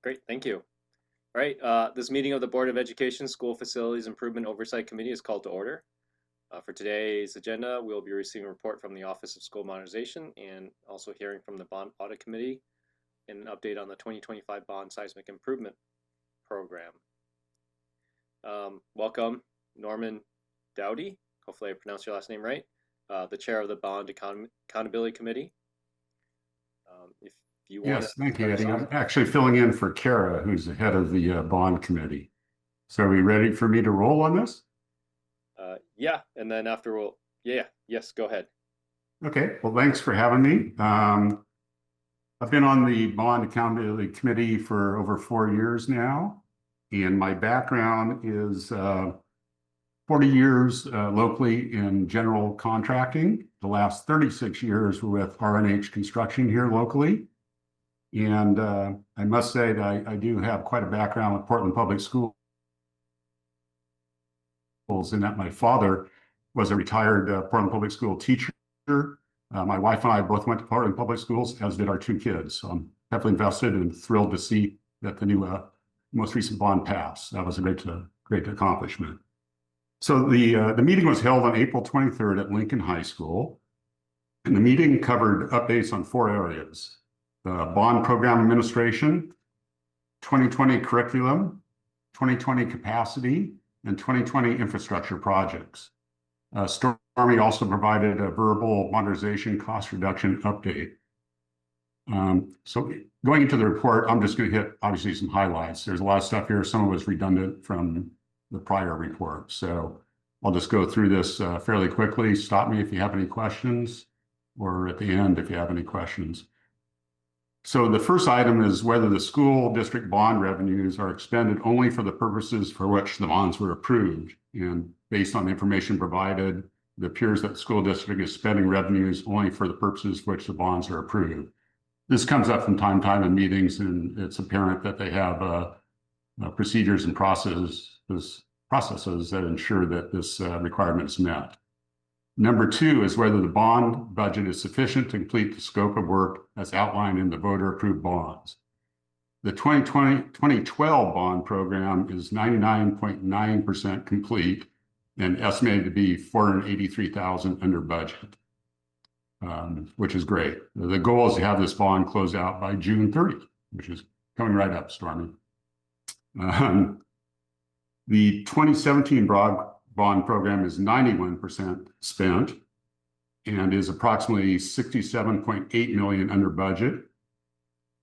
Great, thank you. All right, this meeting of the Board of Education School Facilities Improvement Oversight Committee is called to order. For today's agenda, we'll be receiving a report from the Office of School Modernization and also hearing from the Bond Audit Committee and an update on the 2025 Bond Seismic Improvement Program. Welcome, Norman Dowdy. Hopefully I pronounced your last name right. The chair of the Bond Accountability Committee. If you want Yes, thank you, Eddie. I'm actually filling in for Kara, who's the head of the bond committee. So are we ready for me to roll on this? Yeah, and then after yes, go ahead. Okay, well, thanks for having me. I've been on the Bond Accountability Committee for over 4 years now, and my background is 40 years locally in general contracting. The last 36 years were with R&H Construction here locally. And I must say that I do have quite a background with Portland Public Schools, in that my father was a retired Portland Public School teacher. My wife and I both went to Portland Public Schools, as did our 2 kids. So I'm heavily invested and thrilled to see that the new most recent bond passed. That was a great accomplishment. So the meeting was held on April 23rd at Lincoln High School. And the meeting covered updates on 4 areas: bond program administration, 2020 curriculum, 2020 capacity, and 2020 infrastructure projects. Stormy also provided a verbal modernization cost reduction update. So going into the report, I'm just going to hit obviously some highlights. There's a lot of stuff here. Some of it was redundant from the prior report. So I'll just go through this fairly quickly. Stop me if you have any questions, or at the end if you have any questions. So the first item is whether the school district bond revenues are expended only for the purposes for which the bonds were approved. And based on the information provided, it appears that the school district is spending revenues only for the purposes for which the bonds are approved. This comes up from time to time in meetings, and it's apparent that they have procedures and processes that ensure that this requirement is met. Number 2 is whether the bond budget is sufficient to complete the scope of work as outlined in the voter-approved bonds. The 2012 bond program is 99.9% complete and estimated to be $483,000 under budget, which is great. The goal is to have this bond closed out by June 30th, which is coming right up, Stormy. The 2017 bond program is 91% spent and is approximately $67.8 million under budget,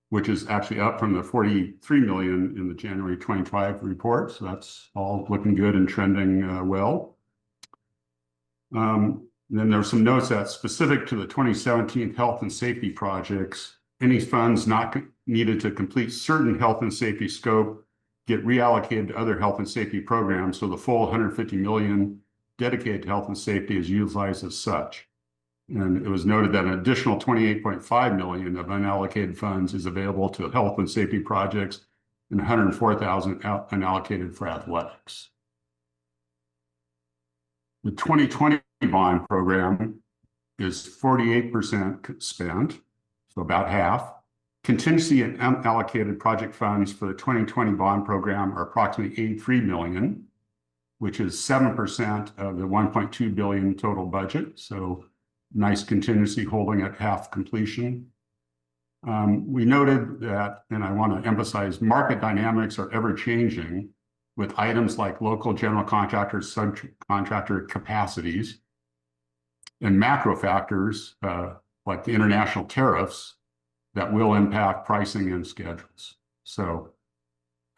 which is actually up from the $43 million in the January 25 report. So that's all looking good and trending well. Then there are some notes that specific to the 2017 health and safety projects, any funds not needed to complete certain health and safety scope get reallocated to other health and safety programs, so the full $150 million dedicated to health and safety is utilized as such. And it was noted that an additional $28.5 million of unallocated funds is available to health and safety projects and $104,000 unallocated for athletics. The 2020 bond program is 48% spent, so about half. Contingency and unallocated project funds for the 2020 bond program are approximately $83 million, which is 7% of the $1.2 billion total budget. So nice contingency holding at half completion. We noted that, and I want to emphasize, market dynamics are ever changing with items like local general contractor, subcontractor capacities, and macro factors like the international tariffs that will impact pricing and schedules. So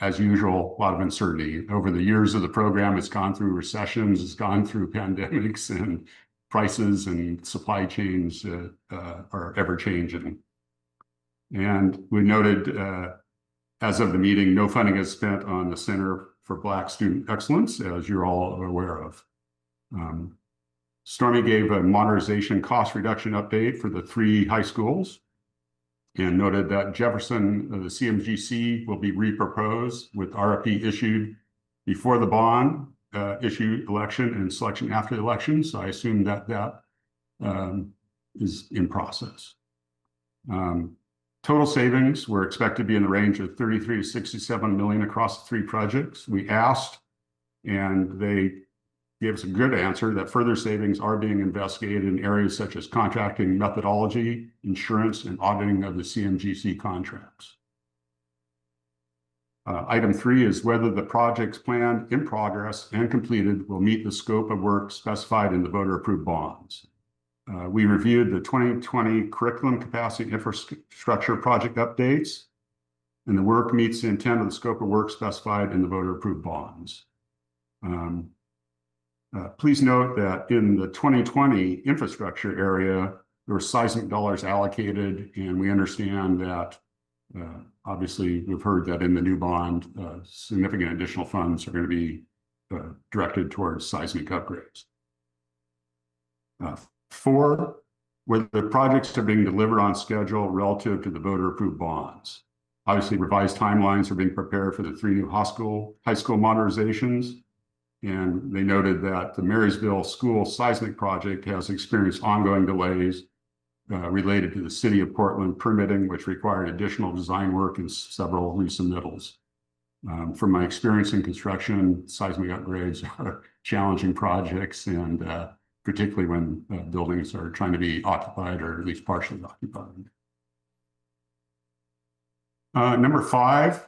as usual, a lot of uncertainty. Over the years of the program, it's gone through recessions, it's gone through pandemics, and prices and supply chains are ever changing. And we noted, as of the meeting, no funding is spent on the Center for Black Student Excellence, as you're all aware of. Stormy gave a modernization cost reduction update for the 3 high schools and noted that Jefferson, the CMGC, will be reproposed with RFP issued before the bond issue election and selection after the election. So I assume that is in process. Total savings were expected to be in the range of 33 to 67 million across the three projects. We asked, and they gave us a good answer that further savings are being investigated in areas such as contracting methodology, insurance, and auditing of the CMGC contracts. Item 3 is whether the projects planned, in progress, and completed will meet the scope of work specified in the voter-approved bonds. We reviewed the 2020 curriculum capacity infrastructure project updates, and the work meets the intent of the scope of work specified in the voter-approved bonds. Please note that in the 2020 infrastructure area, there were seismic dollars allocated, and we understand that obviously we've heard that in the new bond, significant additional funds are going to be directed towards seismic upgrades. 4, whether the projects are being delivered on schedule relative to the voter-approved bonds. Obviously, revised timelines are being prepared for the 3 new high school modernizations, and they noted that the Marysville School seismic project has experienced ongoing delays related to the City of Portland permitting, which required additional design work and several resubmittals. From my experience in construction, seismic upgrades are challenging projects, and particularly when buildings are trying to be occupied or at least partially occupied. Number 5,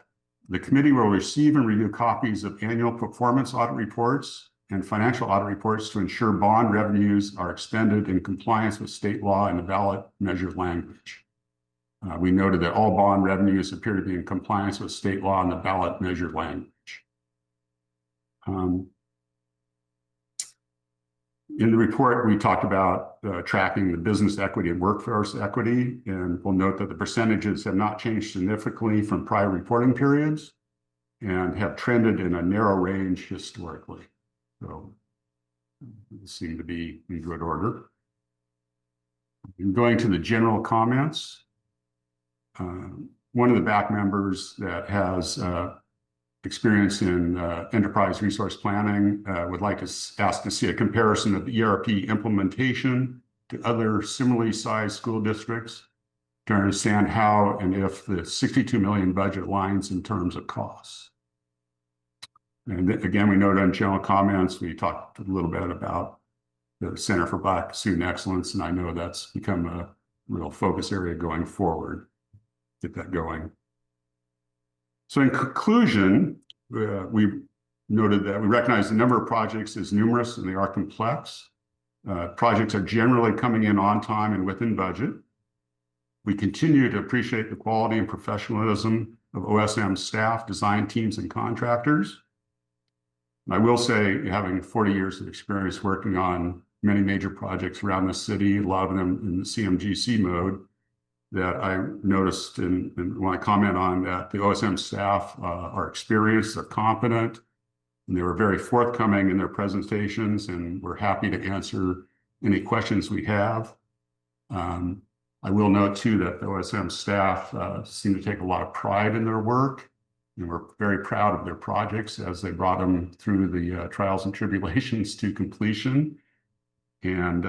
the committee will receive and review copies of annual performance audit reports and financial audit reports to ensure bond revenues are expended in compliance with state law and the ballot measure language. We noted that all bond revenues appear to be in compliance with state law and the ballot measure language. In the report, we talked about tracking the business equity and workforce equity, and we'll note that the percentages have not changed significantly from prior reporting periods and have trended in a narrow range historically. So they seem to be in good order. And going to the general comments, one of the back members that has experience in enterprise resource planning would like to ask to see a comparison of the ERP implementation to other similarly sized school districts to understand how and if the 62 million budget aligns in terms of costs. And again, we noted on general comments, we talked a little bit about the Center for Black Student Excellence, and I know that's become a real focus area going forward. Get that going. So in conclusion, we noted that we recognize the number of projects is numerous and they are complex. Projects are generally coming in on time and within budget. We continue to appreciate the quality and professionalism of OSM staff, design teams, and contractors. I will say, having 40 years of experience working on many major projects around the city, a lot of them in the CMGC mode, that I noticed and want to comment on that the OSM staff are experienced, they're competent, and they were very forthcoming in their presentations, and we're happy to answer any questions we have. I will note too that the OSM staff seem to take a lot of pride in their work, and we're very proud of their projects as they brought them through the trials and tribulations to completion. And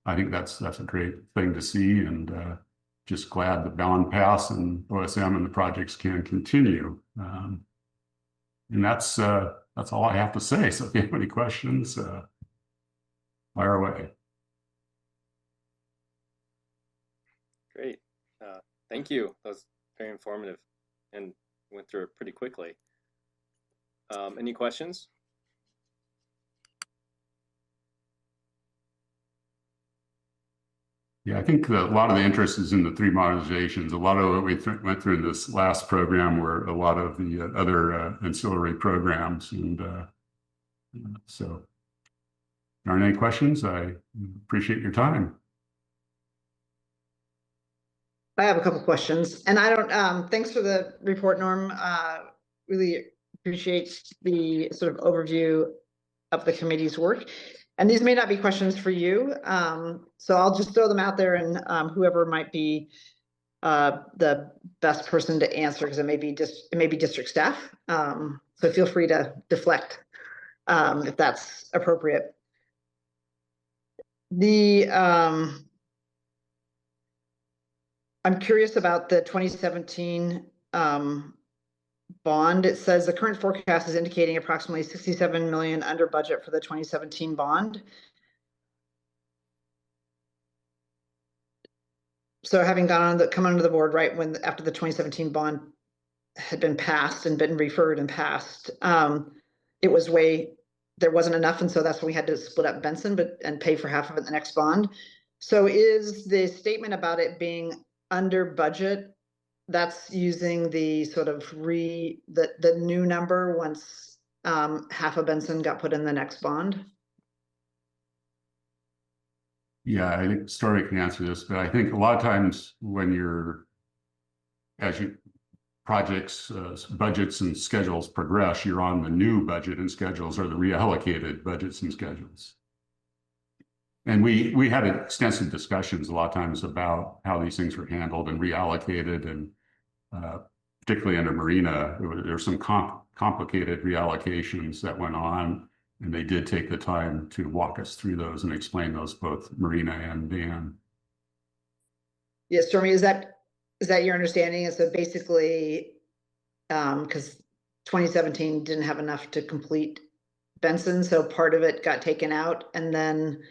I think that's a great thing to see, and just glad that Ballon Pass and OSM and the projects can continue. And that's all I have to say. So if you have any questions, fire away. Great. Thank you. That was very informative and went through it pretty quickly. Any questions? Yeah, I think a lot of the interest is in the 3 modernizations. A lot of what we went through in this last program were a lot of the other ancillary programs. And so, if there aren't any questions, I appreciate your time. I have a couple questions, and I don't, thanks for the report, Norm. Really appreciate the sort of overview of the committee's work. And these may not be questions for you, so I'll just throw them out there, and whoever might be the best person to answer, because it may be district staff. So feel free to deflect if that's appropriate. I'm curious about the 2017 bond. It says the current forecast is indicating approximately 67 million under budget for the 2017 bond. So having come onto the board right after the 2017 bond had been passed and been referred and passed, it was there wasn't enough, and so that's when we had to split up Benson and pay for half of it in the next bond. So is the statement about it being under budget, that's using the sort of the new number once half of Benson got put in the next bond? Yeah, I think Story can answer this, but I think a lot of times when projects, budgets and schedules progress, you're on the new budget and schedules or the reallocated budgets and schedules. And we had extensive discussions a lot of times about how these things were handled and reallocated, and particularly under Marina, there were some complicated reallocations that went on, and they did take the time to walk us through those and explain those, both Marina and Dan. Yes, Stormy, is that your understanding? And so basically, because 2017 didn't have enough to complete Benson, so part of it got taken out, and then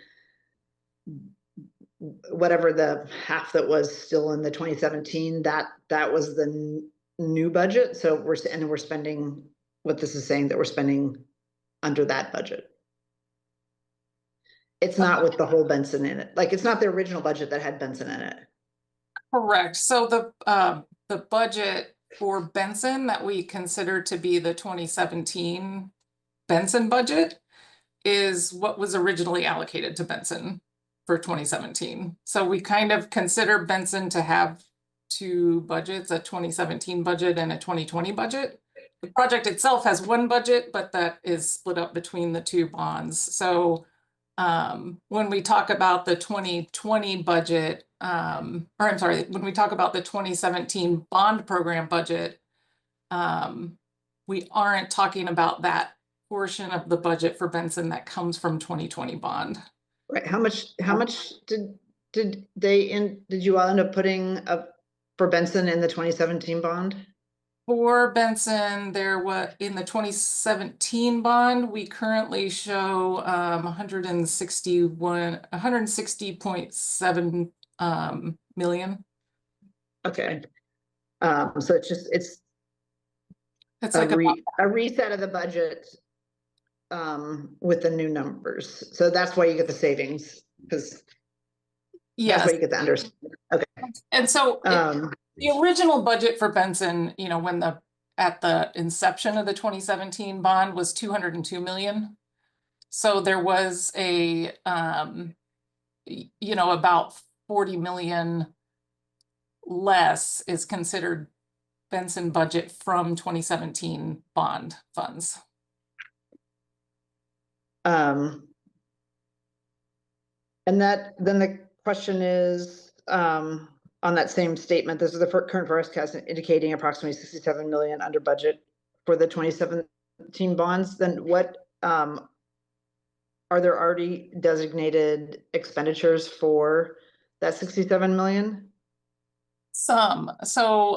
whatever the half that was still in the 2017, that was the new budget. So we're spending, what this is saying, that we're spending under that budget. It's not with the whole Benson in it. Like, it's not the original budget that had Benson in it. Correct. So the budget for Benson that we consider to be the 2017 Benson budget is what was originally allocated to Benson for 2017. So we kind of consider Benson to have two budgets, a 2017 budget and a 2020 budget. The project itself has one budget, but that is split up between the two bonds. So when we talk about the 2020 budget, when we talk about the 2017 bond program budget, we aren't talking about that portion of the budget for Benson that comes from 2020 bond. Right. How much did you all end up putting up for Benson in the 2017 bond? For Benson, there was in the 2017 bond, we currently show 160.7 million. Okay. So it's like a reset of the budget with the new numbers. So that's why you get the savings, because that's why you get the understanding. Okay. And so the original budget for Benson, you know, at the inception of the 2017 bond was 202 million. So there was a, you know, about 40 million less is considered Benson budget from 2017 bond funds. And then the question is, on that same statement, this is the current forecast indicating approximately 67 million under budget for the 2017 bonds. Then what, are there already designated expenditures for that 67 million? Some. So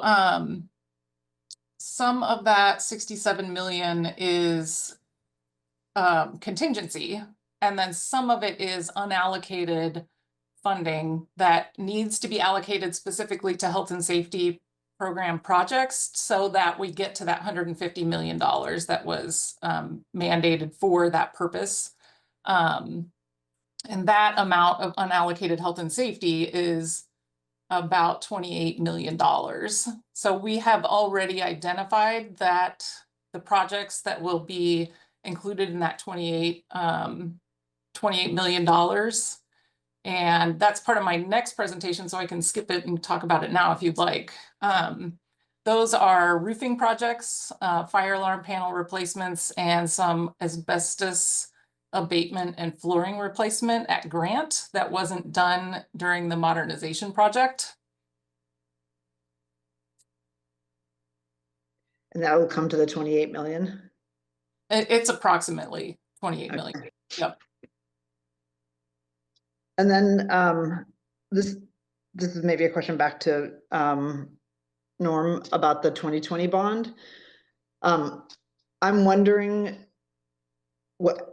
some of that 67 million is contingency, and then some of it is unallocated funding that needs to be allocated specifically to health and safety program projects so that we get to that $150 million that was mandated for that purpose. And that amount of unallocated health and safety is about $28 million. So we have already identified that the projects that will be included in that $28 million. And that's part of my next presentation, so I can skip it and talk about it now if you'd like. Those are roofing projects, fire alarm panel replacements, and some asbestos abatement and flooring replacement at Grant that wasn't done during the modernization project. And that will come to the 28 million? It's approximately 28 million. Yep. And then this is maybe a question back to Norm about the 2020 bond. I'm wondering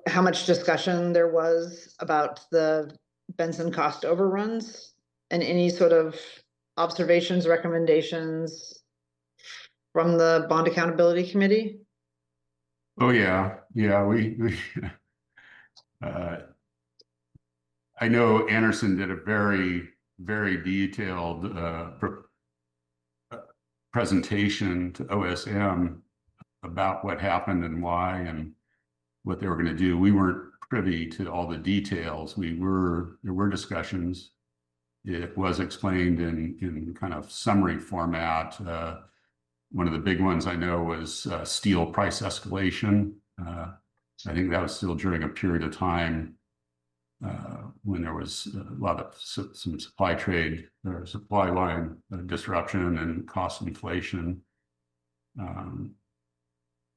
how much discussion there was about the Benson cost overruns and any sort of observations, recommendations from the Bond Accountability Committee? Oh, yeah. I know Anderson did a very, very detailed presentation to OSM about what happened and why and what they were going to do. We weren't privy to all the details. There were discussions. It was explained in kind of summary format. One of the big ones I know was steel price escalation. I think that was still during a period of time when there was a lot of some supply line disruption and cost inflation.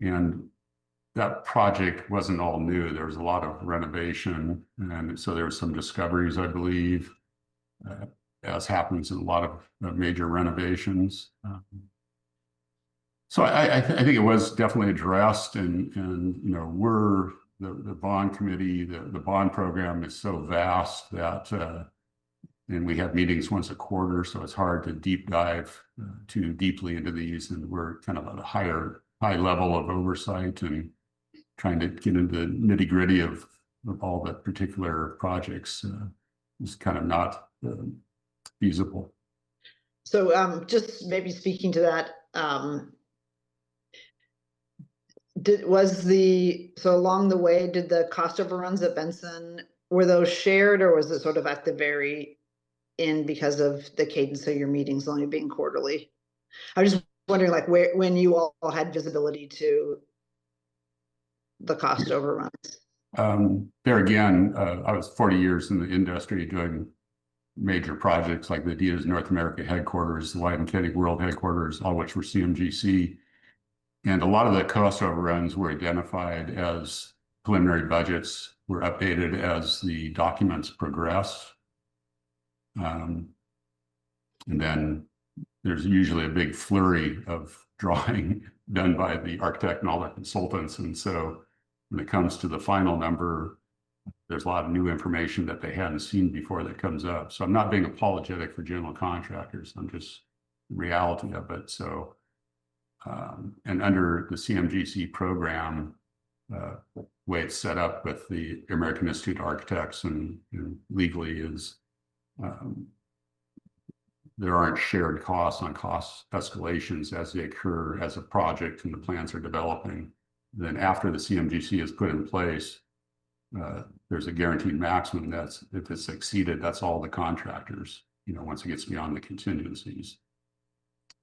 And that project wasn't all new. There was a lot of renovation. And so there were some discoveries, I believe, as happens in a lot of major renovations. So I think it was definitely addressed, and you know, we're the bond committee, the bond program is so vast that and we have meetings once a quarter, so it's hard to deep dive too deeply into these, and we're kind of at a high level of oversight and trying to get into the nitty gritty of all the particular projects is kind of not feasible. So just maybe speaking to that, so along the way, did the cost overruns at Benson, were those shared, or was it sort of at the very end because of the cadence of your meetings only being quarterly? I was just wondering, like, when you all had visibility to the cost overruns. There again, I was 40 years in the industry doing major projects like the Adidas North America headquarters, the Wieden World headquarters, all which were CMGC. And a lot of the cost overruns were identified as preliminary budgets, were updated as the documents progress. And then there's usually a big flurry of drawing done by the architect and all the consultants. And so when it comes to the final number, there's a lot of new information that they hadn't seen before that comes up. So I'm not being apologetic for general contractors. I'm just the reality of it. So and under the CMGC program, the way it's set up with the American Institute of Architects and legally is there aren't shared costs on cost escalations as they occur as a project and the plans are developing. Then after the CMGC is put in place, there's a guaranteed maximum that's, if it's exceeded, that's all the contractors, you know, once it gets beyond the contingencies,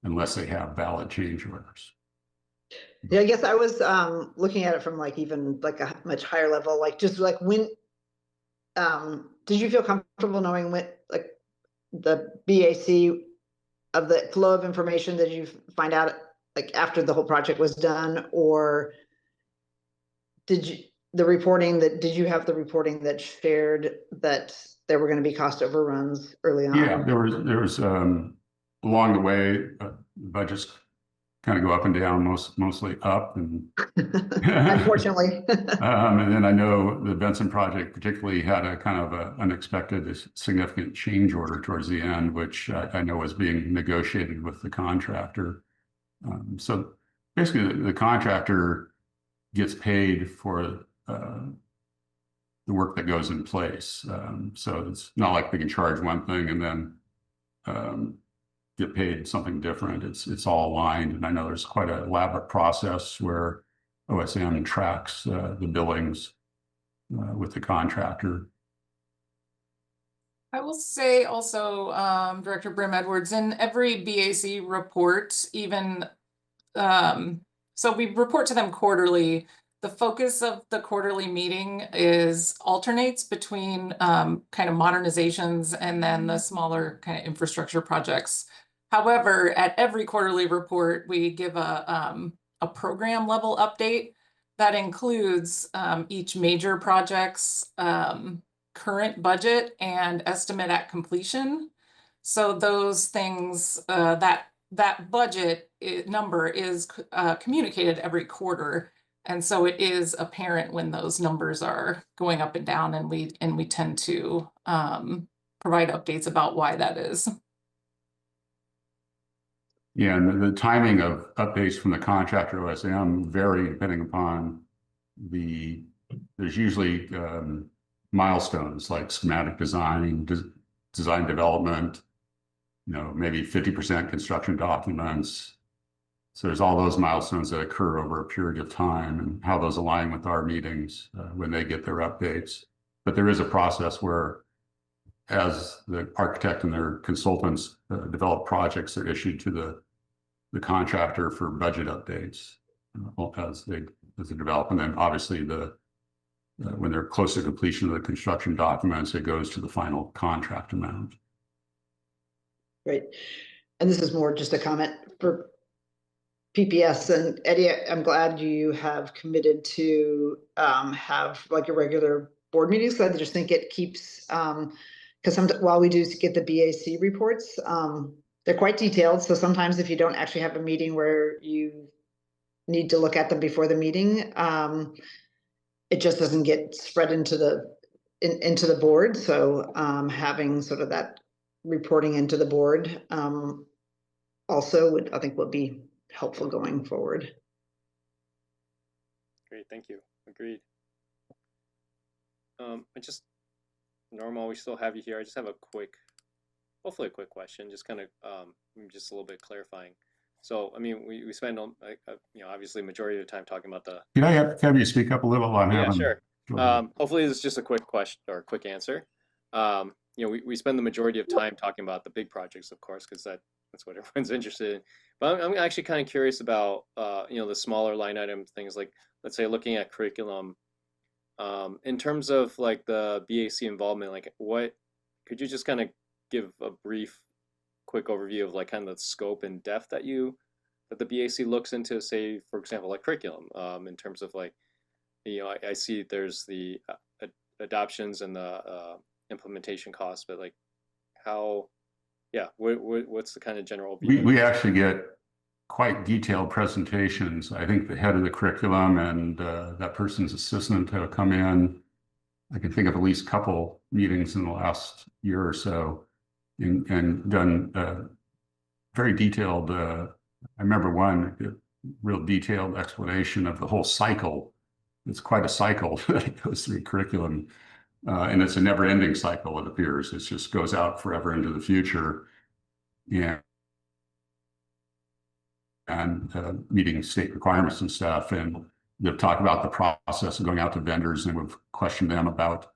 unless they have valid change orders. Yeah, I guess I was looking at it from like even like a much higher level, like just like when did you feel comfortable knowing when like the BAC of the flow of information that you find out like after the whole project was done, or did you did you have the reporting that shared that there were going to be cost overruns early on? Yeah, there was along the way budgets kind of go up and down, mostly up, and unfortunately. And then I know the Benson project particularly had a kind of a unexpected significant change order towards the end, which I know was being negotiated with the contractor. So basically the contractor gets paid for the work that goes in place. So it's not like they can charge one thing and then get paid something different. It's all aligned. And I know there's quite an elaborate process where OSM tracks the billings with the contractor. I will say also, Director Brim Edwards, in every BAC report, even, so we report to them quarterly. The focus of the quarterly meeting alternates between kind of modernizations and then the smaller kind of infrastructure projects. However, at every quarterly report, we give a program level update that includes each major project's current budget and estimate at completion. So those things, that budget number is communicated every quarter. And so it is apparent when those numbers are going up and down, and we tend to provide updates about why that is. Yeah, and the timing of updates from the contractor OSM vary depending upon there's usually milestones like schematic design, design development, maybe 50% construction documents. So there's all those milestones that occur over a period of time, and how those align with our meetings when they get their updates. But there is a process where, as the architect and their consultants develop projects, they're issued to the contractor for budget updates as they develop. And then obviously when they're close to completion of the construction documents, it goes to the final contract amount. Great. And this is more just a comment for PPS. And Eddie, I'm glad you have committed to have like a regular board meetings. I just think it keeps, because while we do get the BAC reports, they're quite detailed. So sometimes if you don't actually have a meeting where you need to look at them before the meeting, it just doesn't get spread into the board. So having sort of that reporting into the board also I think would be helpful going forward. Great, thank you. Agreed. Norma, we still have you here. I just have hopefully a quick question, just kind of just a little bit clarifying. So, I mean, we spend obviously majority of the time talking about the. Can I have you speak up a little on yeah, sure. Hopefully this is just a quick question or a quick answer. We spend the majority of time talking about the big projects, of course, because that's what everyone's interested in. But I'm actually kind of curious about the smaller line item things, like let's say looking at curriculum. In terms of like the BAC involvement, like what could you just kind of give a brief, quick overview of like kind of the scope and depth that the BAC looks into, say, for example, like curriculum, in terms of like, I see there's the adoptions and the implementation costs, but like what's the kind of general view? We actually get quite detailed presentations. I think the head of the curriculum and that person's assistant have come in. I can think of at least a couple meetings in the last year or so and done very detailed, I remember one real detailed explanation of the whole cycle. It's quite a cycle that goes through curriculum. And it's a never-ending cycle, it appears. It just goes out forever into the future. Yeah. And meeting state requirements and stuff. And they've talked about the process of going out to vendors, and we've questioned them about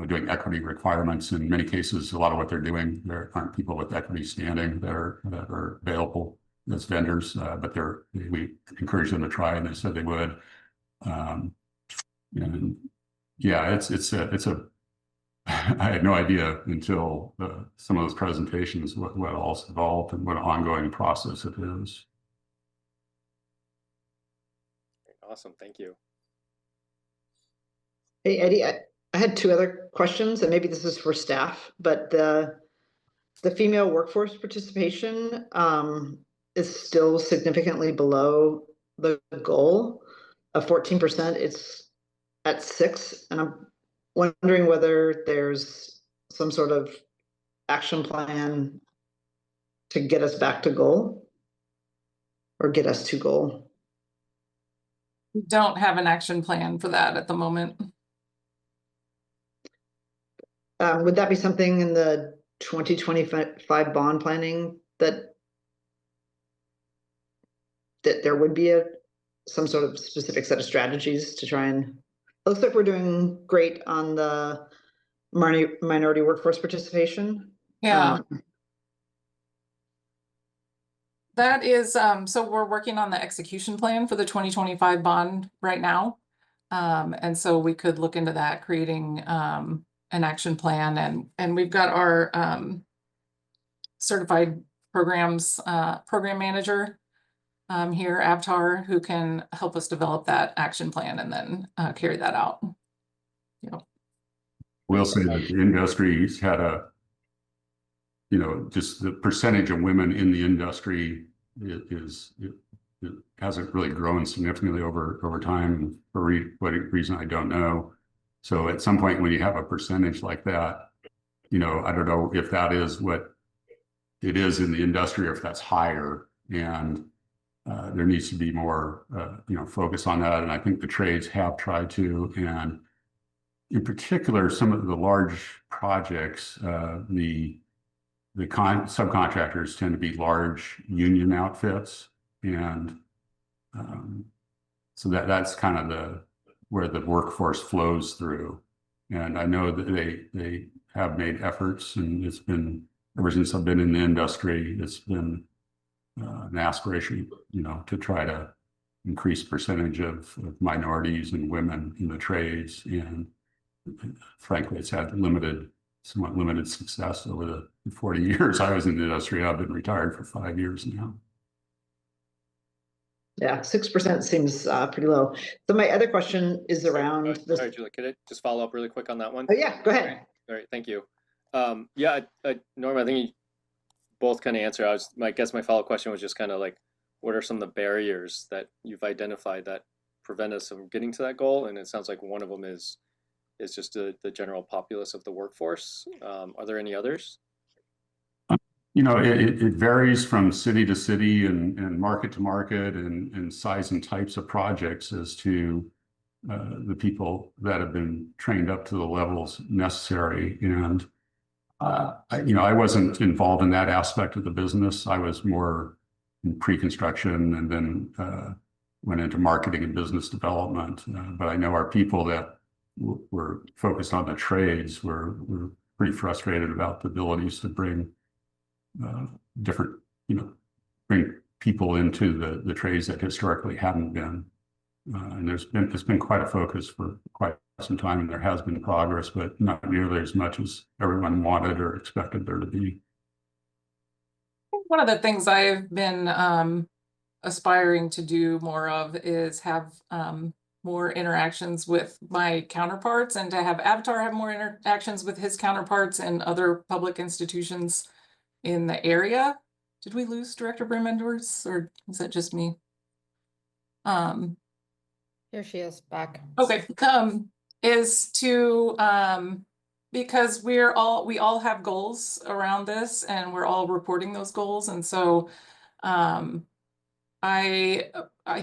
doing equity requirements. In many cases, a lot of what they're doing, there aren't people with equity standing that are available as vendors, but we encourage them to try, and they said they would. And yeah, it's a I had no idea until some of those presentations what all's involved and what an ongoing process it is. Awesome, thank you. Hey, Eddie, I had two other questions, and maybe this is for staff, but the female workforce participation is still significantly below the goal of 14%. It's at 6%, and I'm wondering whether there's some sort of action plan to get us back to goal or get us to goal. We don't have an action plan for that at the moment. Would that be something in the 2025 bond planning that there would be some sort of specific set of strategies to try and, it looks like we're doing great on the minority workforce participation. Yeah. That is, so we're working on the execution plan for the 2025 bond right now. And so we could look into that, creating an action plan, and we've got our certified programs program manager here, Avtar, who can help us develop that action plan and then carry that out. We'll say that the industry's had just the percentage of women in the industry it hasn't really grown significantly over time for what reason I don't know. So at some point when you have a percentage like that, I don't know if that is what it is in the industry or if that's higher. And there needs to be more, focus on that. And I think the trades have tried to, and in particular, some of the large projects, the subcontractors tend to be large union outfits. And so that's kind of where the workforce flows through. And I know that they have made efforts, and it's been, ever since I've been in the industry, it's been an aspiration, to try to increase percentage of minorities and women in the trades. And frankly, it's had somewhat limited success over the 40 years I was in the industry. I've been retired for 5 years now. Yeah, 6% seems pretty low. So my other question is around this. Sorry, Julie, could I just follow up really quick on that one? Oh yeah, go ahead. All right, thank you. Yeah, Norm, I think you both kind of answered. I guess my follow-up question was just kind of like, what are some of the barriers that you've identified that prevent us from getting to that goal? And it sounds like one of them is just the general populace of the workforce. Are there any others? It varies from city to city and market to market and size and types of projects as to the people that have been trained up to the levels necessary. And I wasn't involved in that aspect of the business. I was more in pre-construction and then went into marketing and business development. But I know our people that were focused on the trades were pretty frustrated about the abilities to bring different, bring people into the trades that historically hadn't been. And there's been quite a focus for quite some time, and there has been progress, but not nearly as much as everyone wanted or expected there to be. One of the things I've been aspiring to do more of is have more interactions with my counterparts, and to have Avatar have more interactions with his counterparts and other public institutions in the area. Did we lose Director Bremenders, or is that just me? Here she is back. Okay, is to because we all have goals around this, and we're all reporting those goals, and so I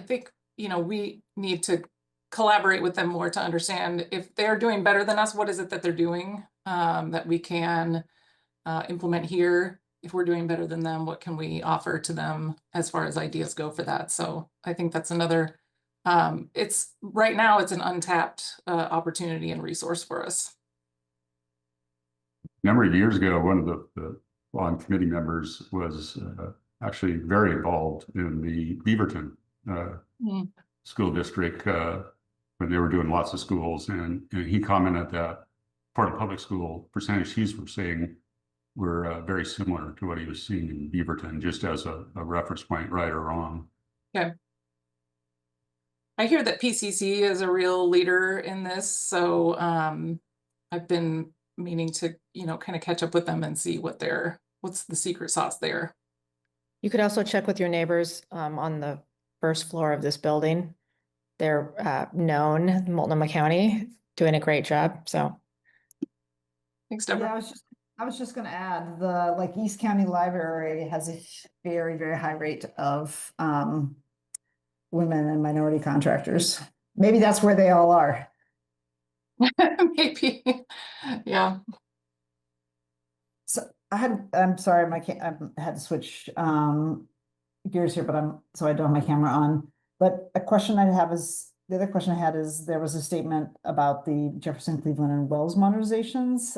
think we need to collaborate with them more to understand if they're doing better than us, what is it that they're doing that we can implement here. If we're doing better than them, what can we offer to them as far as ideas go for that? So I think that's another, right now it's an untapped opportunity and resource for us. A number of years ago, one of the committee members was actually very involved in the Beaverton school district when they were doing lots of schools. And he commented that part of public school percentage he's seeing were very similar to what he was seeing in Beaverton, just as a reference point, right or wrong. Okay. I hear that PCC is a real leader in this, so I've been meaning to, kind of catch up with them and see what's the secret sauce there. You could also check with your neighbors on the first floor of this building. They're known, Multnomah County, doing a great job. So thanks, Deborah. Yeah, I was just going to add the East County Library has a very, very high rate of women and minority contractors. Maybe that's where they all are. Maybe, yeah. So I'm sorry, I had to switch gears here, but so I don't have my camera on. But the other question I had is there was a statement about the Jefferson, Cleveland, and Wells modernizations.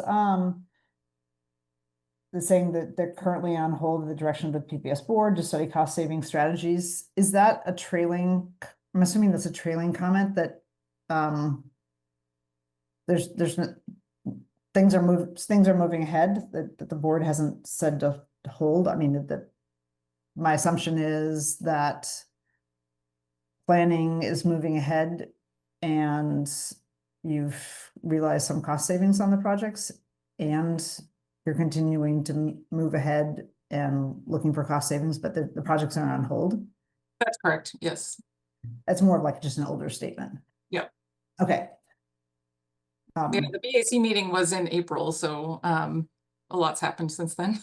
They're saying that they're currently on hold in the direction of the PPS board to study cost saving strategies. Is that a trailing? I'm assuming that's a trailing comment that there's things are moving ahead that the board hasn't said to hold. I mean, my assumption is that planning is moving ahead and you've realized some cost savings on the projects and you're continuing to move ahead and looking for cost savings, but the projects aren't on hold. That's correct, yes. That's more of like just an older statement. Yep. Okay. Yeah, the BAC meeting was in April, so a lot's happened since then.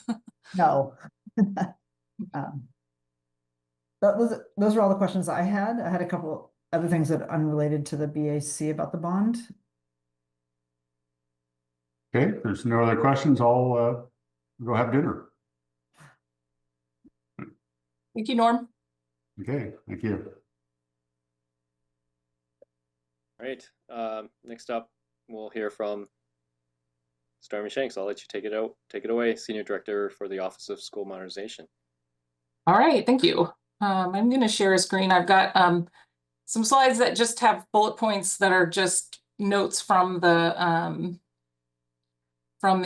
No. Those are all the questions I had. I had a couple other things that are unrelated to the BAC about the bond. Okay, if there's no other questions, I'll go have dinner. Thank you, Norm. Okay, thank you. All right. Next up, we'll hear from Stormy Shanks. I'll let you take it away, Senior Director for the Office of School Modernization. All right, thank you. I'm going to share a screen. I've got some slides that just have bullet points that are just notes from the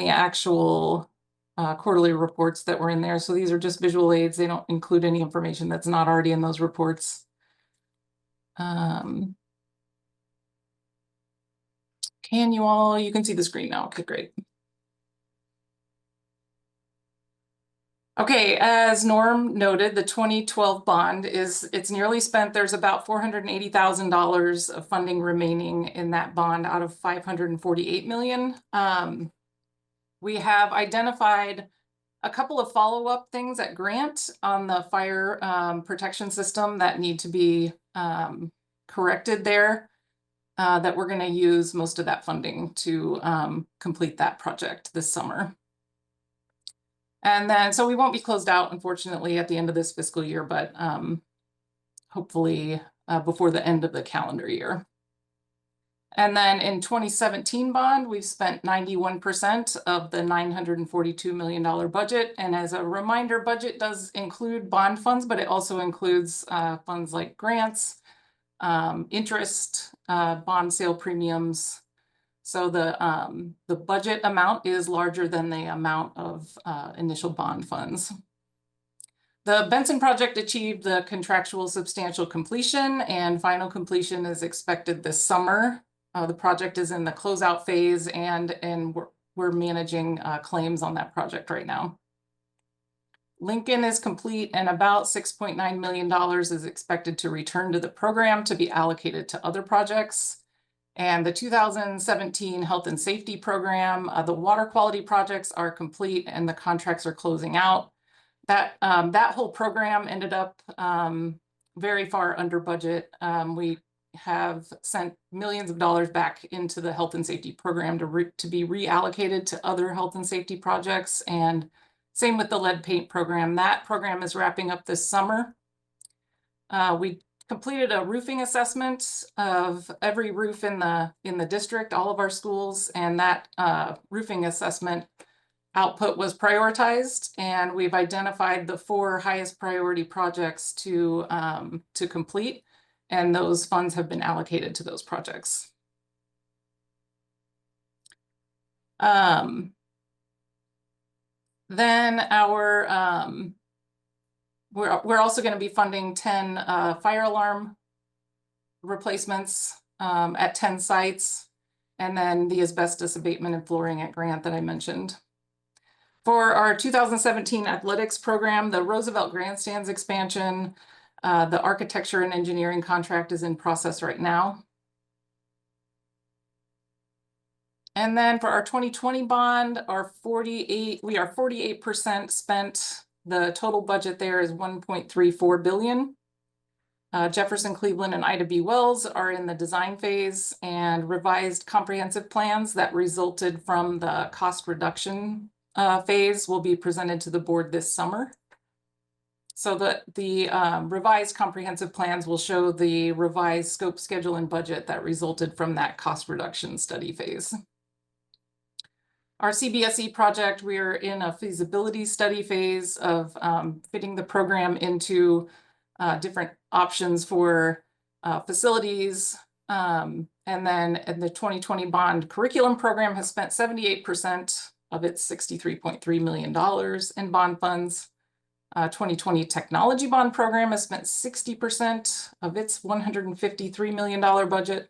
actual quarterly reports that were in there. So these are just visual aids. They don't include any information that's not already in those reports. Can you can see the screen now. Okay, great. Okay, as Norm noted, the 2012 bond it's nearly spent. There's about $480,000 of funding remaining in that bond out of $548 million. We have identified a couple of follow-up things at Grant on the fire protection system that need to be corrected there, that we're going to use most of that funding to complete that project this summer. And then, so we won't be closed out, unfortunately, at the end of this fiscal year, but hopefully before the end of the calendar year. And then in 2017 bond, we've spent 91% of the $942 million budget. And as a reminder, budget does include bond funds, but it also includes funds like grants, interest, bond sale premiums. So the budget amount is larger than the amount of initial bond funds. The Benson project achieved the contractual substantial completion, and final completion is expected this summer. The project is in the closeout phase, and we're managing claims on that project right now. Lincoln is complete, and about $6.9 million is expected to return to the program to be allocated to other projects. And the 2017 health and safety program, the water quality projects are complete and the contracts are closing out. That whole program ended up very far under budget. We have sent millions of dollars back into the health and safety program to be reallocated to other health and safety projects. And same with the lead paint program. That program is wrapping up this summer. We completed a roofing assessment of every roof in the district, all of our schools, and that roofing assessment output was prioritized, and we've identified the 4 highest priority projects to complete, and those funds have been allocated to those projects. Then we're also going to be funding 10 fire alarm replacements at 10 sites, and then the asbestos abatement and flooring at Grant that I mentioned. For our 2017 athletics program, the Roosevelt Grandstands expansion, the architecture and engineering contract is in process right now. And then for our 2020 bond, we are 48% spent. The total budget there is $1.34 billion. Jefferson, Cleveland, and Ida B. Wells are in the design phase, and revised comprehensive plans that resulted from the cost reduction phase will be presented to the board this summer. So the revised comprehensive plans will show the revised scope, schedule, and budget that resulted from that cost reduction study phase. Our CBSE project, we're in a feasibility study phase of fitting the program into different options for facilities. And then in the 2020 bond curriculum program has spent 78% of its $63.3 million in bond funds. 2020 technology bond program has spent 60% of its $153 million budget.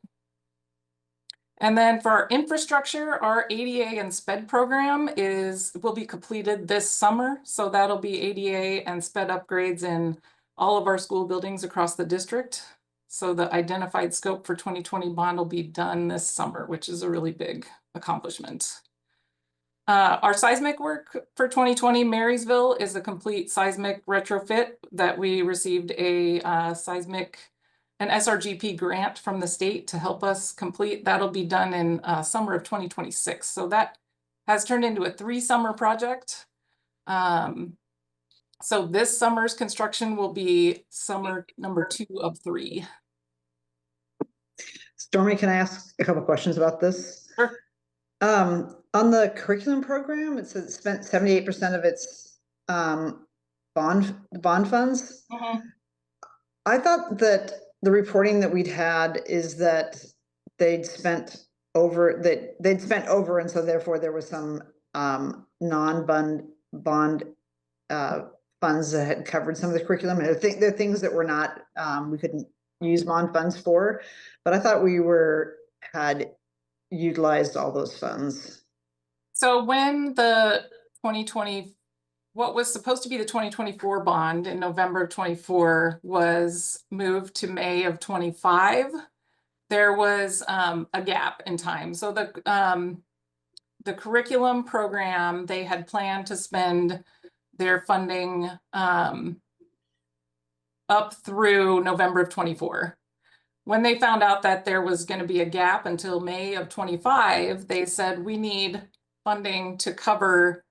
And then for our infrastructure, our ADA and SPED program will be completed this summer. So that'll be ADA and SPED upgrades in all of our school buildings across the district. So the identified scope for 2020 bond will be done this summer, which is a really big accomplishment. Our seismic work for 2020 Marysville is a complete seismic retrofit that we received an SRGP grant from the state to help us complete. That'll be done in summer of 2026. So that has turned into a 3-summer project. So this summer's construction will be summer number 2 of 3. Stormy, can I ask a couple questions about this? Sure. On the curriculum program, it says it spent 78% of its bond funds. I thought that the reporting that we'd had is that they'd spent over, and so therefore there was some non-bond funds that had covered some of the curriculum. And I think there are things that were not, we couldn't use bond funds for, but I thought we had utilized all those funds. So when the 2020, what was supposed to be the 2024 bond in November of 24 was moved to May of 25, there was a gap in time. So the curriculum program, they had planned to spend their funding up through November of 24. When they found out that there was going to be a gap until May of 25, they said, we need funding to cover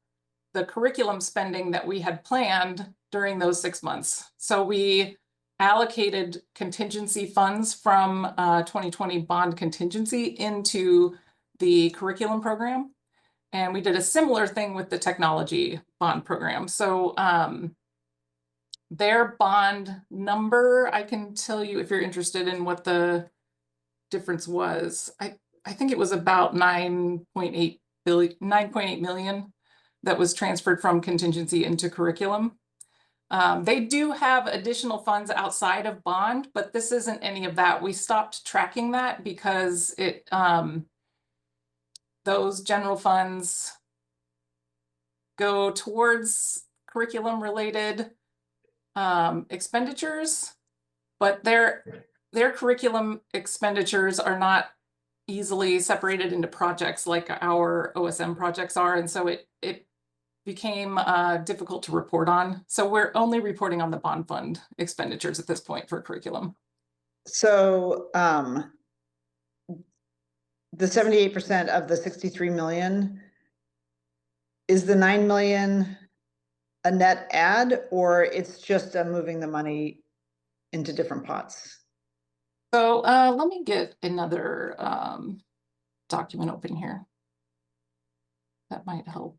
the curriculum spending that we had planned during those 6 months. So we allocated contingency funds from 2020 bond contingency into the curriculum program. And we did a similar thing with the technology bond program. So their bond number, I can tell you if you're interested in what the difference was. I think it was about 9.8 million that was transferred from contingency into curriculum. They do have additional funds outside of bond, but this isn't any of that. We stopped tracking that because those general funds go towards curriculum related expenditures, but their curriculum expenditures are not easily separated into projects like our OSM projects are, and so it became difficult to report on. So we're only reporting on the bond fund expenditures at this point for curriculum. So the 78% of the 63 million, is the 9 million a net add, or it's just moving the money into different pots? So let me get another document open here. That might help.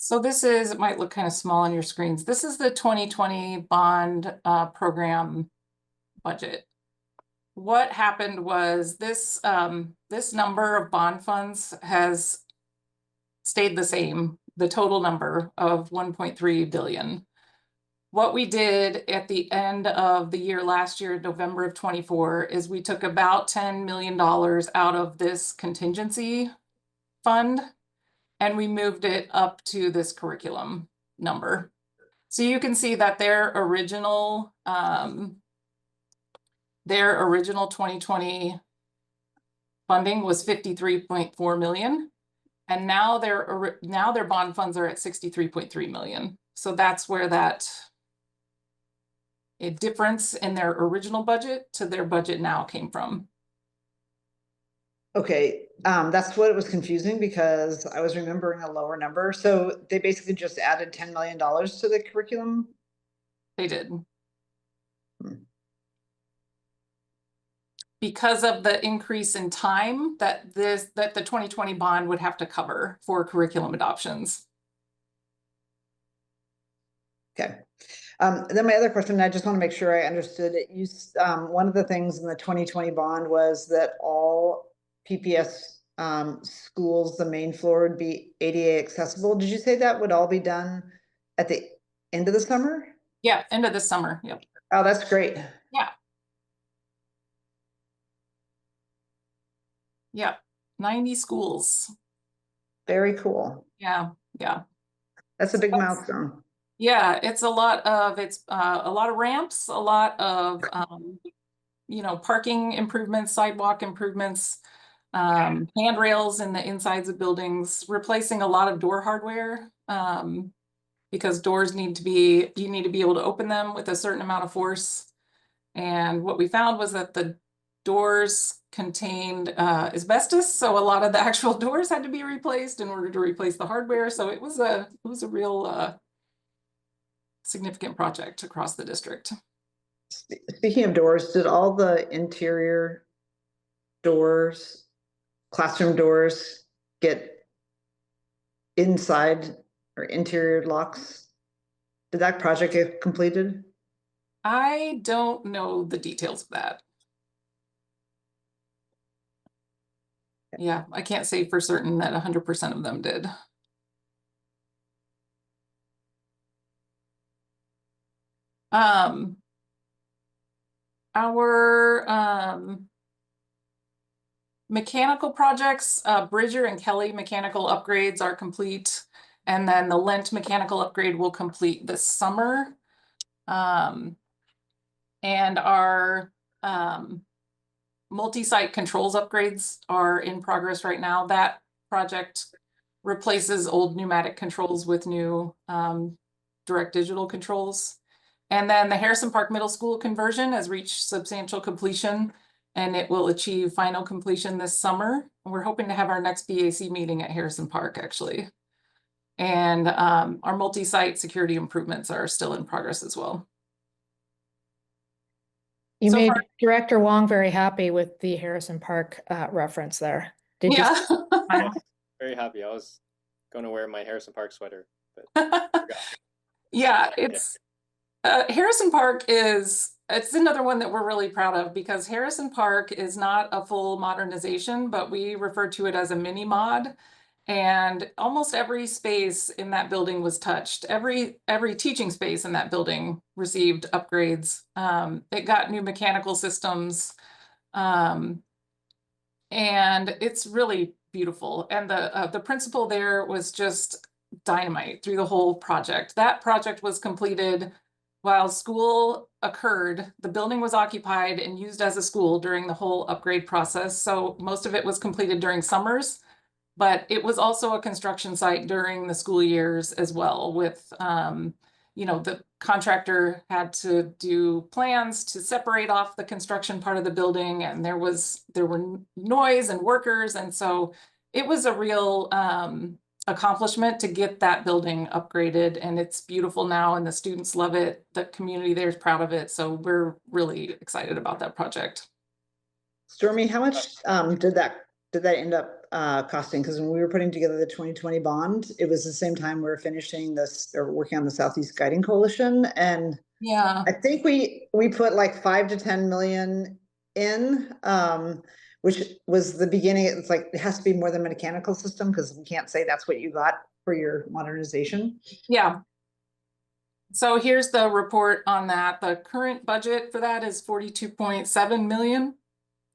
So this is, it might look kind of small on your screens. This is the 2020 bond program budget. What happened was this number of bond funds has stayed the same, the total number of 1.3 billion. What we did at the end of the year last year, November of 24, is we took about $10 million out of this contingency fund and we moved it up to this curriculum number. So you can see that their original 2020 funding was 53.4 million. And now their bond funds are at 63.3 million. So that's where that a difference in their original budget to their budget now came from. Okay, that's what it was confusing because I was remembering a lower number. So they basically just added $10 million to the curriculum? They did. Because of the increase in time that the 2020 bond would have to cover for curriculum adoptions. Okay. Then my other question, I just want to make sure I understood it. One of the things in the 2020 bond was that all PPS schools, the main floor would be ADA accessible. Did you say that would all be done at the end of the summer? Yeah, end of this summer. Yep. Oh, that's great. Yeah. Yeah. 90 schools. Very cool. Yeah. Yeah. That's a big That's- milestone. Yeah, it's a lot of a lot of ramps, a lot of you know, parking improvements, sidewalk improvements, handrails in the insides of buildings, replacing a lot of door hardware. Because doors need to be, you need to be able to open them with a certain amount of force. And what we found was that the doors contained asbestos, so a lot of the actual doors had to be replaced in order to replace the hardware. So it was a real significant project across the district. Speaking of doors, did all the interior doors, classroom doors get inside or interior locks? Did that project get completed? I don't know the details of that. Yeah, I can't say for certain that 100% of them did. Our mechanical projects, Bridger and Kelly mechanical upgrades are complete. And then the Lent mechanical upgrade will complete this summer. And our multi-site controls upgrades are in progress right now. That project replaces old pneumatic controls with new direct digital controls. And then the Harrison Park Middle School conversion has reached substantial completion, and it will achieve final completion this summer. And we're hoping to have our next BAC meeting at Harrison Park, actually. And our multi-site security improvements are still in progress as well. You So made far- Director Wong very happy with the Harrison Park reference there. Did you? Yeah. Very happy. I was going to wear my Harrison Park sweater, but Yeah, it's Harrison Park it's another one that we're really proud of, because Harrison Park is not a full modernization, but we refer to it as a mini mod. And almost every space in that building was touched. Every teaching space in that building received upgrades. It got new mechanical systems. And it's really beautiful. And the principal there was just dynamite through the whole project. That project was completed while school occurred. The building was occupied and used as a school during the whole upgrade process. So most of it was completed during summers, but it was also a construction site during the school years as well, with you know, the contractor had to do plans to separate off the construction part of the building, and there were noise and workers, and so it was a real accomplishment to get that building upgraded, and it's beautiful now, and the students love it. The community there is proud of it, so we're really excited about that project. Stormy, how much did that end up costing? Because when we were putting together the 2020 bond, it was the same time we were finishing this or working on the Southeast Guiding Coalition, and Yeah, I think we put like 5 to 10 million in, which was the beginning. It's like it has to be more than a mechanical system, because we can't say that's what you got for your modernization. yeah. So here's the report on that. The current budget for that is 42.7 million.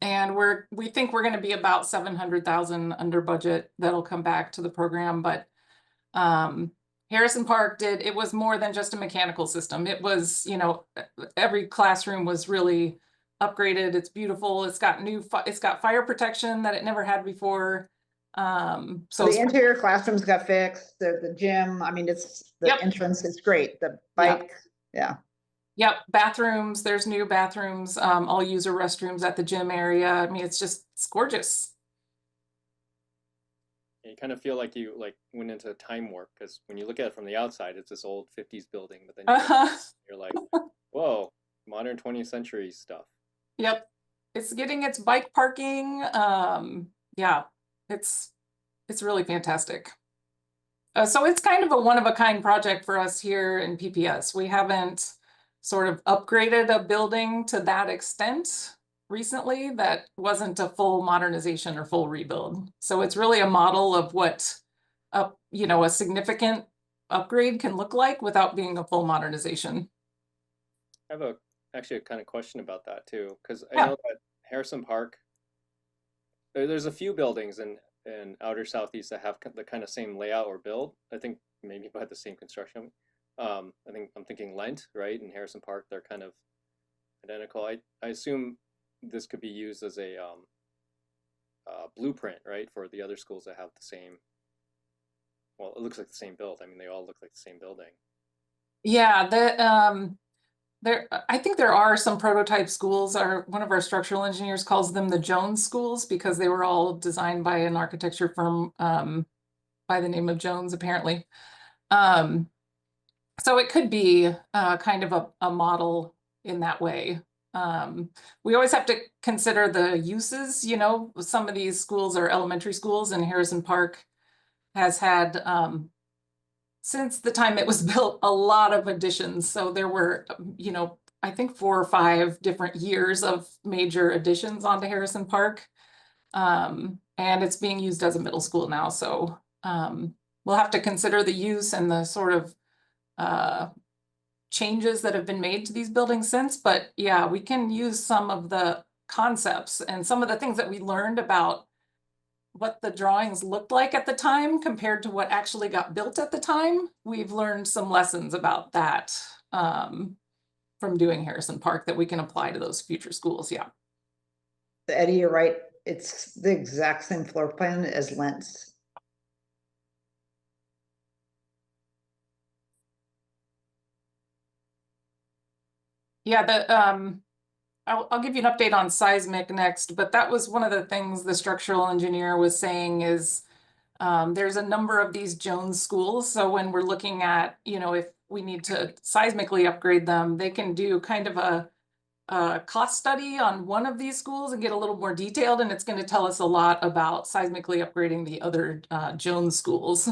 And we think we're going to be about 700,000 under budget. That'll come back to the program, but Harrison Park it was more than just a mechanical system. It was, you know, every classroom was really upgraded. It's beautiful. It's got fire protection that it never had before. So the interior classrooms got fixed. The gym. I mean, it's the Yep. entrance. It's great. The bike. Yeah. Yep, bathrooms, there's new bathrooms, all user restrooms at the gym area. I mean, it's gorgeous. you kind of feel like you went into a time warp, because when you look at it from the outside, it's this old 50s building, but then you're like, whoa, modern 20th century stuff. Yep, it's getting its bike parking. Yeah, it's really fantastic. So it's kind of a one-of-a-kind project for us here in PPS. We haven't sort of upgraded a building to that extent recently that wasn't a full modernization or full rebuild. So it's really a model of what you know, a significant upgrade can look like without being a full modernization. I have actually a kind of question about that too, because I Yeah. know that Harrison Park, there's a few buildings in outer southeast that have the kind of same layout or build. I think maybe by the same construction. I think I'm thinking Lent, right? In Harrison Park, they're kind of identical. I assume this could be used as a blueprint, right, for the other schools that have the same. Well, it looks like the same build. I mean, they all look like the same building. Yeah, I think there are some prototype schools. One of our structural engineers calls them the Jones schools because they were all designed by an architecture firm by the name of Jones, apparently. So it could be kind of a model in that way. We always have to consider the uses, you know, some of these schools are elementary schools, and Harrison Park has had, since the time it was built, a lot of additions. So there were, you know, I think 4 or 5 different years of major additions onto Harrison Park. And it's being used as a middle school now. So we'll have to consider the use and the sort of changes that have been made to these buildings since. But yeah, we can use some of the concepts and some of the things that we learned about what the drawings looked like at the time compared to what actually got built at the time. We've learned some lessons about that from doing Harrison Park that we can apply to those future schools. Yeah. Eddie, you're right. It's the exact same floor plan as Lent's. Yeah, I'll give you an update on seismic next, but that was one of the things the structural engineer was saying is there's a number of these Jones schools. So when we're looking at, you know, if we need to seismically upgrade them, they can do kind of a cost study on one of these schools and get a little more detailed, and it's going to tell us a lot about seismically upgrading the other Jones schools.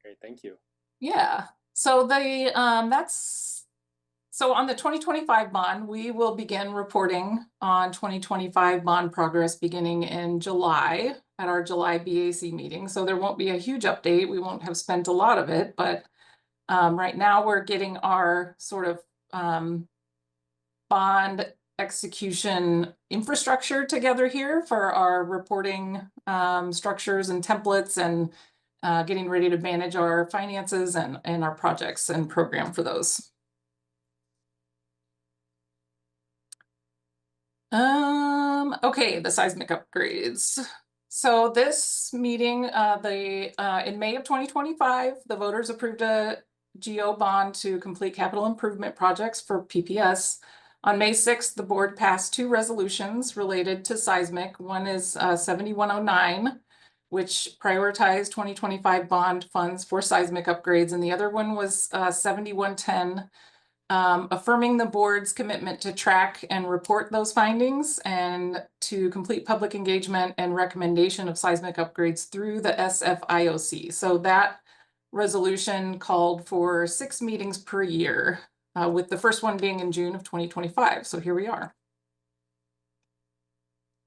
Great, thank you. Yeah. So so on the 2025 bond, we will begin reporting on 2025 bond progress beginning in July at our July BAC meeting. So there won't be a huge update. We won't have spent a lot of it, but right now we're getting our sort of bond execution infrastructure together here for our reporting structures and templates, and getting ready to manage our finances and our projects and program for those. Okay, the seismic upgrades. So this meeting, in May of 2025, the voters approved a GO bond to complete capital improvement projects for PPS. On May 6th, the board passed 2 resolutions related to seismic. One is 7109, which prioritized 2025 bond funds for seismic upgrades, and the other one was 7110, affirming the board's commitment to track and report those findings and to complete public engagement and recommendation of seismic upgrades through the SFIOC. So that resolution called for 6 meetings per year, with the first one being in June of 2025. So here we are.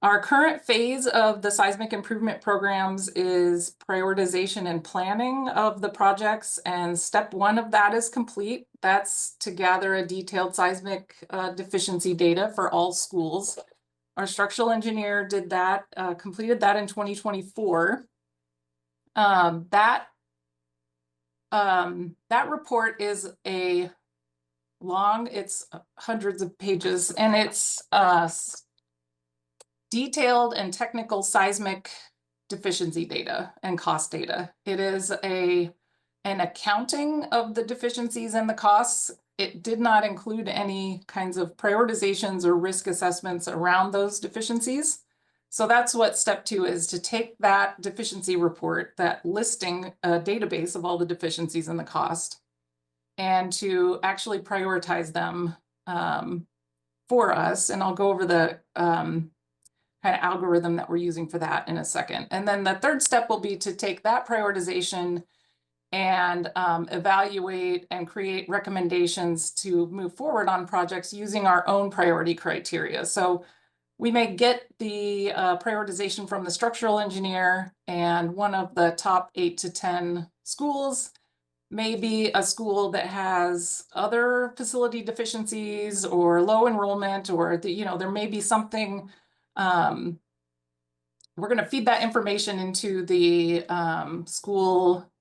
Our current phase of the seismic improvement programs is prioritization and planning of the projects, and step 1 of that is complete. That's to gather a detailed seismic deficiency data for all schools. Our structural engineer did that, completed that in 2024. That report is it's hundreds of pages, and it's detailed and technical seismic deficiency data and cost data. It is an accounting of the deficiencies and the costs. It did not include any kinds of prioritizations or risk assessments around those deficiencies. So that's what step 2 is, to take that deficiency report, that listing database of all the deficiencies and the cost, and to actually prioritize them for us. And I'll go over the kind of algorithm that we're using for that in a second. And then the third step will be to take that prioritization and evaluate and create recommendations to move forward on projects using our own priority criteria. So we may get the prioritization from the structural engineer and one of the top 8 to 10 schools, maybe a school that has other facility deficiencies or low enrollment, or there may be something. We're going to feed that information into the school,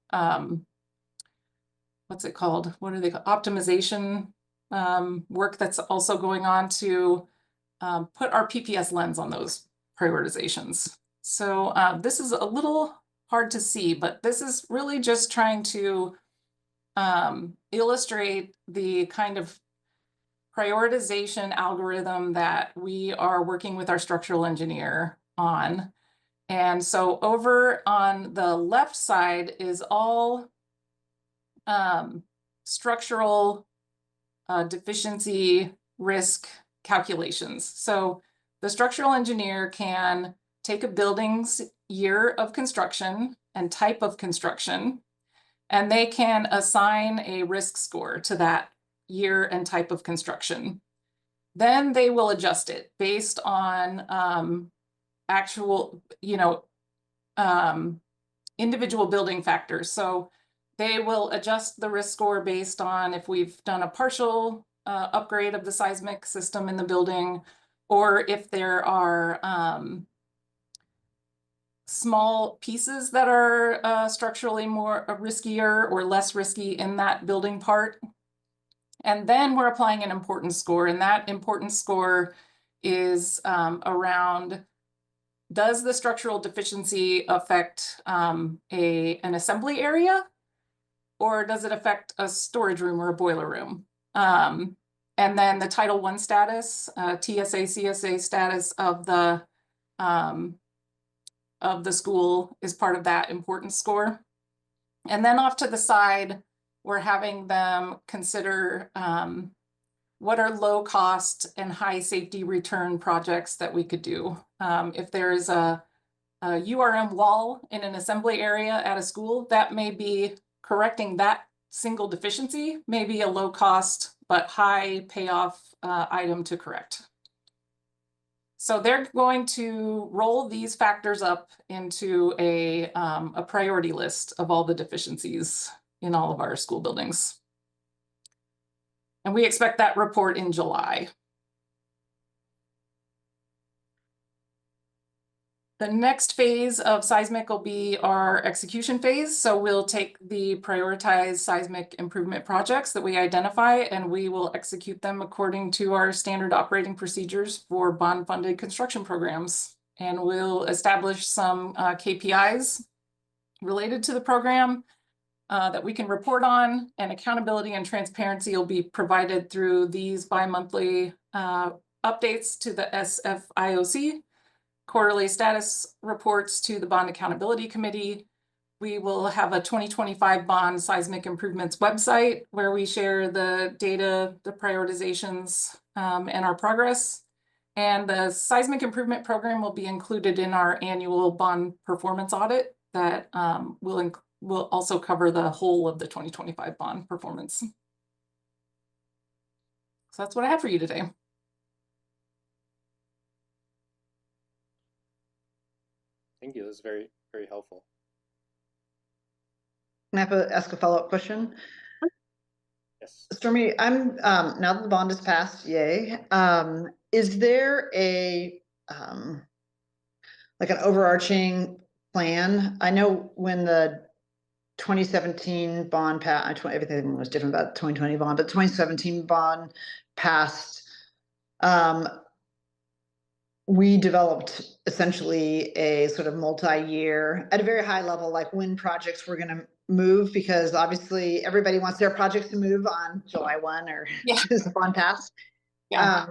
what's it called? What are they called? Optimization work that's also going on to put our PPS lens on those prioritizations. So this is a little hard to see, but this is really just trying to illustrate the kind of prioritization algorithm that we are working with our structural engineer on. And so over on the left side is all structural deficiency risk calculations. So the structural engineer can take a building's year of construction and type of construction, and they can assign a risk score to that year and type of construction. Then they will adjust it based on actual, individual building factors. So they will adjust the risk score based on if we've done a partial upgrade of the seismic system in the building, or if there are small pieces that are structurally more riskier or less risky in that building part. And then we're applying an importance score, and that importance score is around, does the structural deficiency affect an assembly area, or does it affect a storage room or a boiler room? And then the Title I status, TSA, CSA status of the school is part of that importance score. And then off to the side, we're having them consider what are low cost and high safety return projects that we could do. If there is a URM wall in an assembly area at a school, that may be correcting that single deficiency, may be a low cost but high payoff item to correct. So they're going to roll these factors up into a priority list of all the deficiencies in all of our school buildings. And we expect that report in July. The next phase of seismic will be our execution phase. So we'll take the prioritized seismic improvement projects that we identify, and we will execute them according to our standard operating procedures for bond-funded construction programs. And we'll establish some KPIs related to the program that we can report on, and accountability and transparency will be provided through these bi-monthly updates to the SFIOC, quarterly status reports to the Bond Accountability Committee. We will have a 2025 bond seismic improvements website where we share the data, the prioritizations, and our progress. And the seismic improvement program will be included in our annual bond performance audit that will also cover the whole of the 2025 bond performance. So that's what I have for you today. Thank you. That was very, very helpful. Can I ask a follow-up question? Yes. Stormy, I'm now that the bond is passed, yay. Is there a like an overarching plan? I know when the 2017 bond passed, everything was different about the 2020 bond, but 2017 bond passed. We developed essentially a sort of multi-year at a very high level, like when projects were going to move, because obviously everybody wants their projects to move on July 1 or as the bond passed. Yeah.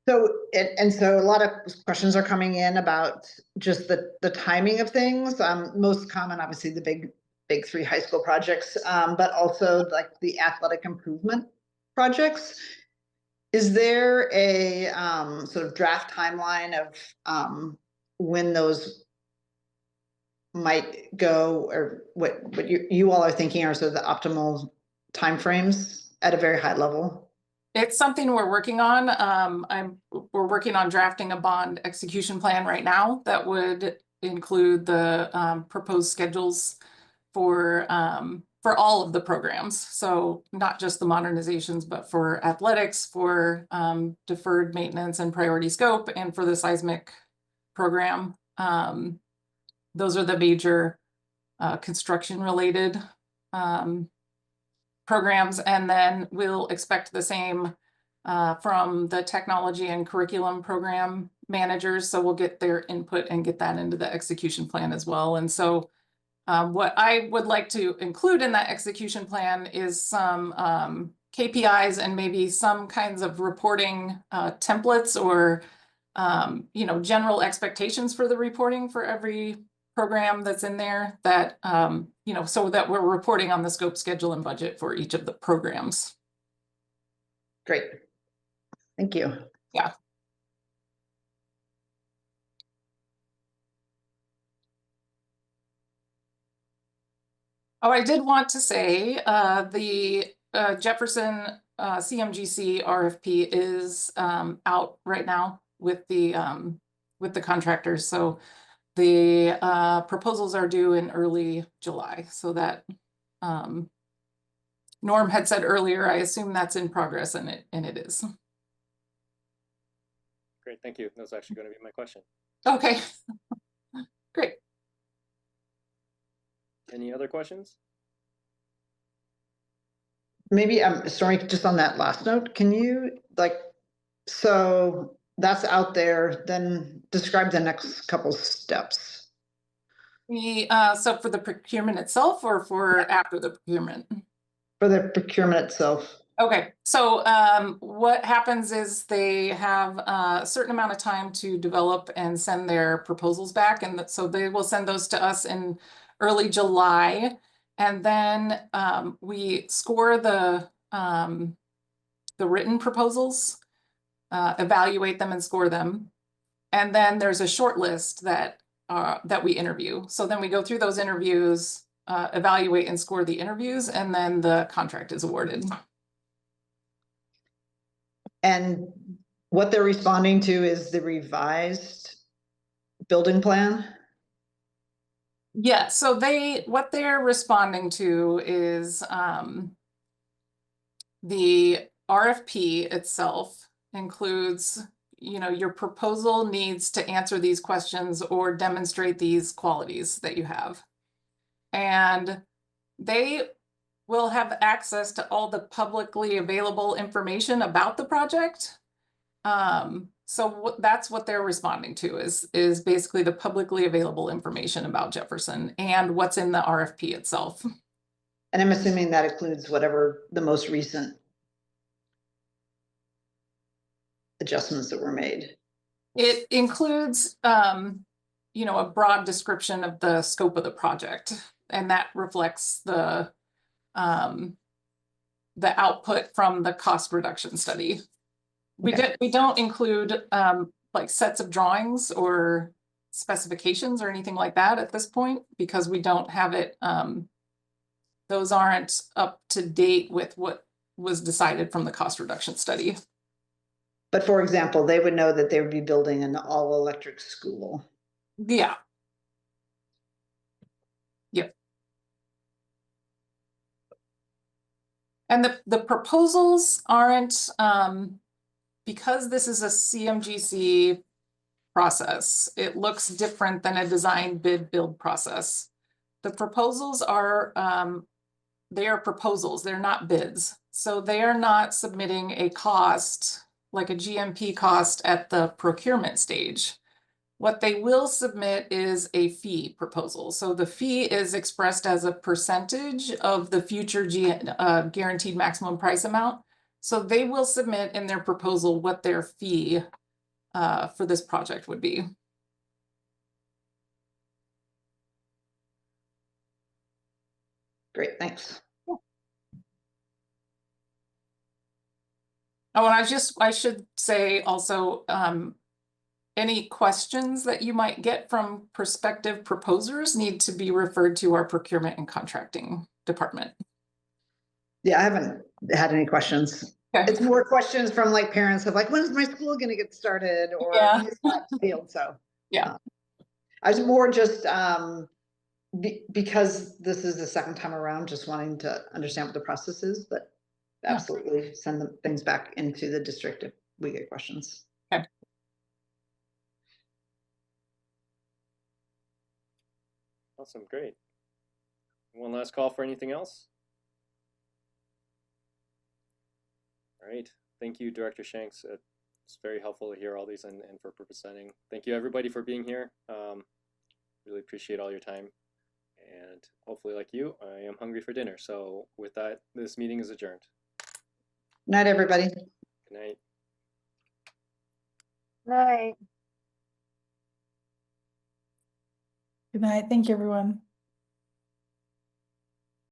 So a lot of questions are coming in about just the timing of things. Most common, obviously, the big three high school projects, but also like the athletic improvement projects. Is there a sort of draft timeline of when those might go, or what you all are thinking are sort of the optimal timeframes at a very high level? It's something we're working on. We're working on drafting a bond execution plan right now that would include the proposed schedules for all of the programs. So not just the modernizations, but for athletics, for deferred maintenance and priority scope, and for the seismic program. Those are the major construction related programs. And then we'll expect the same from the technology and curriculum program managers. So we'll get their input and get that into the execution plan as well. And so what I would like to include in that execution plan is some KPIs and maybe some kinds of reporting templates or general expectations for the reporting for every program that's in there, that so that we're reporting on the scope, schedule, and budget for each of the programs. Great. Thank you. Yeah. Oh, I did want to say the Jefferson CMGC RFP is out right now with the contractors. So the proposals are due in early July. So that Norm had said earlier, I assume that's in progress, and it is. Great, thank you. That was actually going to be my question. Okay, great. Any other questions? Maybe sorry, just on that last note, can you so that's out there, then describe the next couple steps. So for the procurement itself, or for after the procurement? For the procurement itself. Okay, so what happens is they have a certain amount of time to develop and send their proposals back, and so they will send those to us in early July, and then we score the written proposals, evaluate them and score them, and then there's a short list that we interview. So then we go through those interviews, evaluate and score the interviews, and then the contract is awarded. And what they're responding to is the revised building plan? Yeah, so what they're responding to is the RFP itself includes, your proposal needs to answer these questions or demonstrate these qualities that you have. And they will have access to all the publicly available information about the project. So that's what they're responding to is basically the publicly available information about Jefferson and what's in the RFP itself. And I'm assuming that includes whatever the most recent adjustments that were made. It includes, a broad description of the scope of the project, and that reflects the output from the cost reduction study. Okay. We don't include like sets of drawings or specifications or anything like that at this point, because we don't have it. Those aren't up to date with what was decided from the cost reduction study. But for example, they would know that they would be building an all-electric school. Yeah. Yep. And the proposals aren't, because this is a CMGC process, it looks different than a design bid build process. The proposals are, they are proposals, they're not bids. So they are not submitting a cost, like a GMP cost at the procurement stage. What they will submit is a fee proposal. So the fee is expressed as a percentage of the future guaranteed maximum price amount. So they will submit in their proposal what their fee for this project would be. Great, thanks. Oh, and I should say also, any questions that you might get from prospective proposers need to be referred to our procurement and contracting department. Yeah, I haven't had any questions. Okay. It's more questions from like parents of like, when is my school going to get started? Or Yeah. when is that field? So yeah, I was more just because this is the second time around, just wanting to understand what the process is, but Yeah. absolutely send the things back into the district if we get questions. Awesome, great. One last call for anything else? All right, thank you, Director Shanks. It's very helpful to hear all these and for presenting. Thank you everybody for being here. Really appreciate all your time. And hopefully like you, I am hungry for dinner. So with that, this meeting is adjourned. Night, everybody. Good night. Night. Good night. Thank you, everyone.